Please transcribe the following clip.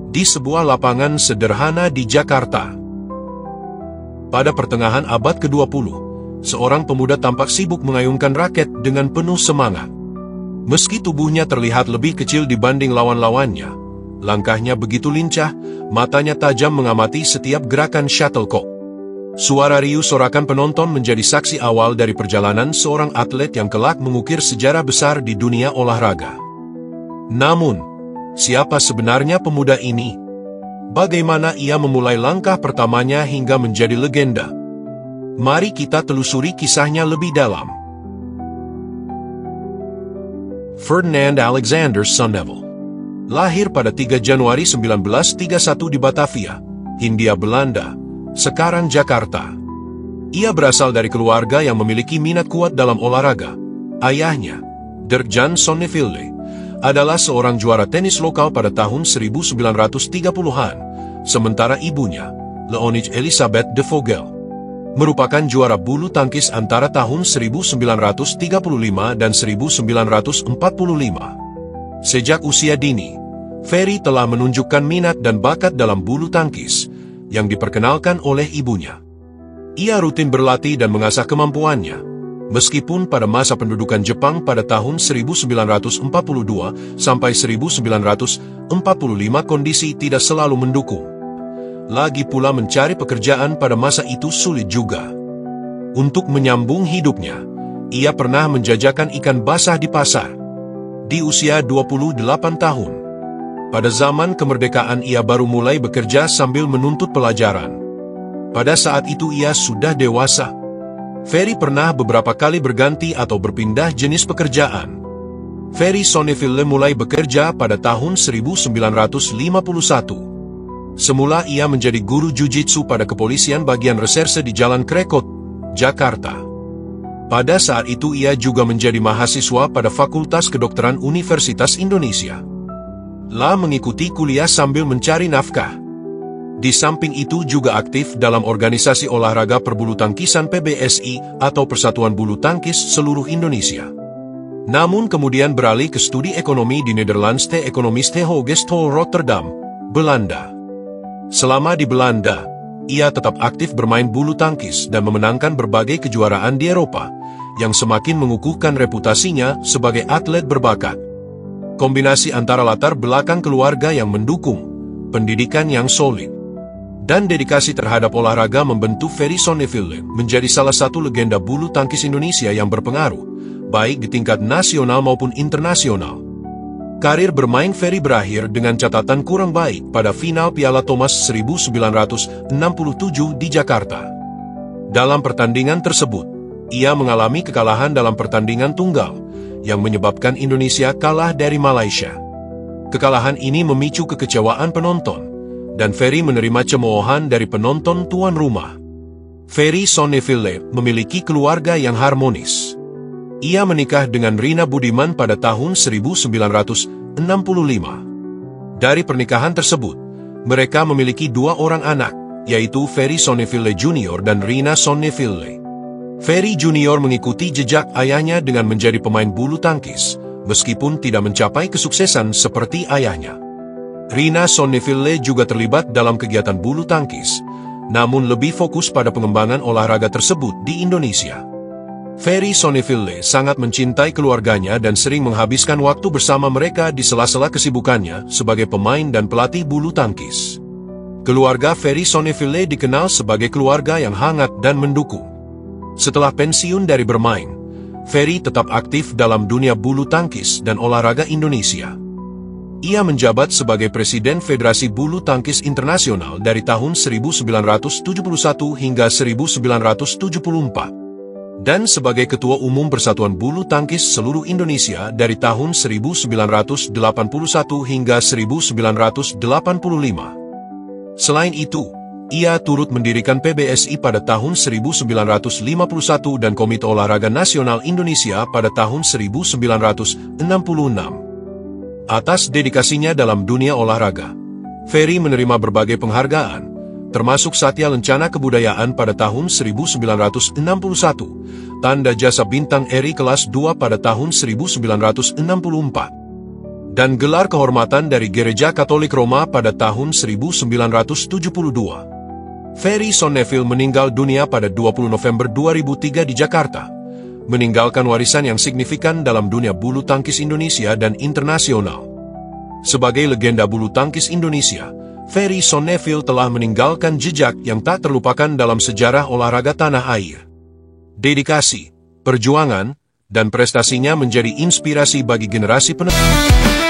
di sebuah lapangan sederhana di Jakarta. Pada pertengahan abad ke-20, seorang pemuda tampak sibuk mengayunkan raket dengan penuh semangat. Meski tubuhnya terlihat lebih kecil dibanding lawan-lawannya, langkahnya begitu lincah, matanya tajam mengamati setiap gerakan shuttlecock. Suara riuh sorakan penonton menjadi saksi awal dari perjalanan seorang atlet yang kelak mengukir sejarah besar di dunia olahraga. Namun, siapa sebenarnya pemuda ini? Bagaimana ia memulai langkah pertamanya hingga menjadi legenda? Mari kita telusuri kisahnya lebih dalam. Ferdinand Alexander Sonneville lahir pada 3 Januari 1931 di Batavia, Hindia Belanda, sekarang Jakarta. Ia berasal dari keluarga yang memiliki minat kuat dalam olahraga. Ayahnya, Dirk-Jan Sonneville, adalah seorang juara tenis lokal pada tahun 1930-an, sementara ibunya, Leonie Elisabeth de Vogel, merupakan juara bulu tangkis antara tahun 1935 dan 1945. Sejak usia dini, Ferry telah menunjukkan minat dan bakat dalam bulu tangkis, yang diperkenalkan oleh ibunya. Ia rutin berlatih dan mengasah kemampuannya, meskipun pada masa pendudukan Jepang pada tahun 1942 sampai 1945 kondisi tidak selalu mendukung. Lagi pula mencari pekerjaan pada masa itu sulit juga. Untuk menyambung hidupnya, ia pernah menjajakan ikan basah di pasar. Di usia 28 tahun, pada zaman kemerdekaan ia baru mulai bekerja sambil menuntut pelajaran. Pada saat itu ia sudah dewasa. Ferry pernah beberapa kali berganti atau berpindah jenis pekerjaan. Ferry Sonneville mulai bekerja pada tahun 1951. Semula ia menjadi guru jujitsu pada kepolisian bagian reserse di Jalan Krekot, Jakarta. Pada saat itu ia juga menjadi mahasiswa pada Fakultas Kedokteran Universitas Indonesia. Mengikuti kuliah sambil mencari nafkah. Di samping itu juga aktif dalam organisasi olahraga perbulu tangkisan PBSI atau Persatuan Bulu Tangkis Seluruh Indonesia. Namun kemudian beralih ke studi ekonomi di Nederlandse Economische Hogeschool Rotterdam, Belanda. Selama di Belanda, ia tetap aktif bermain bulu tangkis dan memenangkan berbagai kejuaraan di Eropa, yang semakin mengukuhkan reputasinya sebagai atlet berbakat. Kombinasi antara latar belakang keluarga yang mendukung, pendidikan yang solid, dan dedikasi terhadap olahraga membentuk Ferry Sonneville menjadi salah satu legenda bulu tangkis Indonesia yang berpengaruh, baik di tingkat nasional maupun internasional. Karir bermain Ferry berakhir dengan catatan kurang baik pada final Piala Thomas 1967 di Jakarta. Dalam pertandingan tersebut, ia mengalami kekalahan dalam pertandingan tunggal, yang menyebabkan Indonesia kalah dari Malaysia. Kekalahan ini memicu kekecewaan penonton, dan Ferry menerima cemoohan dari penonton tuan rumah. Ferry Sonneville memiliki keluarga yang harmonis. Ia menikah dengan Rina Budiman pada tahun 1965. Dari pernikahan tersebut, mereka memiliki 2 orang anak, yaitu Ferry Sonneville Junior dan Rina Sonneville. Ferry Junior mengikuti jejak ayahnya dengan menjadi pemain bulu tangkis, meskipun tidak mencapai kesuksesan seperti ayahnya. Rina Sonneville juga terlibat dalam kegiatan bulu tangkis, namun lebih fokus pada pengembangan olahraga tersebut di Indonesia. Ferry Sonneville sangat mencintai keluarganya dan sering menghabiskan waktu bersama mereka di sela-sela kesibukannya sebagai pemain dan pelatih bulu tangkis. Keluarga Ferry Sonneville dikenal sebagai keluarga yang hangat dan mendukung. Setelah pensiun dari bermain, Ferry tetap aktif dalam dunia bulu tangkis dan olahraga Indonesia. Ia menjabat sebagai Presiden Federasi Bulu Tangkis Internasional dari tahun 1971 hingga 1974, dan sebagai Ketua Umum Persatuan Bulu Tangkis Seluruh Indonesia dari tahun 1981 hingga 1985. Selain itu, ia turut mendirikan PBSI pada tahun 1951 dan Komite Olahraga Nasional Indonesia pada tahun 1966. Atas dedikasinya dalam dunia olahraga, Ferry menerima berbagai penghargaan, termasuk Satya Lencana Kebudayaan pada tahun 1961, Tanda Jasa Bintang RI kelas 2 pada tahun 1964, dan gelar kehormatan dari Gereja Katolik Roma pada tahun 1972. Ferry Sonneville meninggal dunia pada 20 November 2003 di Jakarta, meninggalkan warisan yang signifikan dalam dunia bulu tangkis Indonesia dan internasional. Sebagai legenda bulu tangkis Indonesia, Ferry Sonneville telah meninggalkan jejak yang tak terlupakan dalam sejarah olahraga tanah air. Dedikasi, perjuangan, dan prestasinya menjadi inspirasi bagi generasi penerus.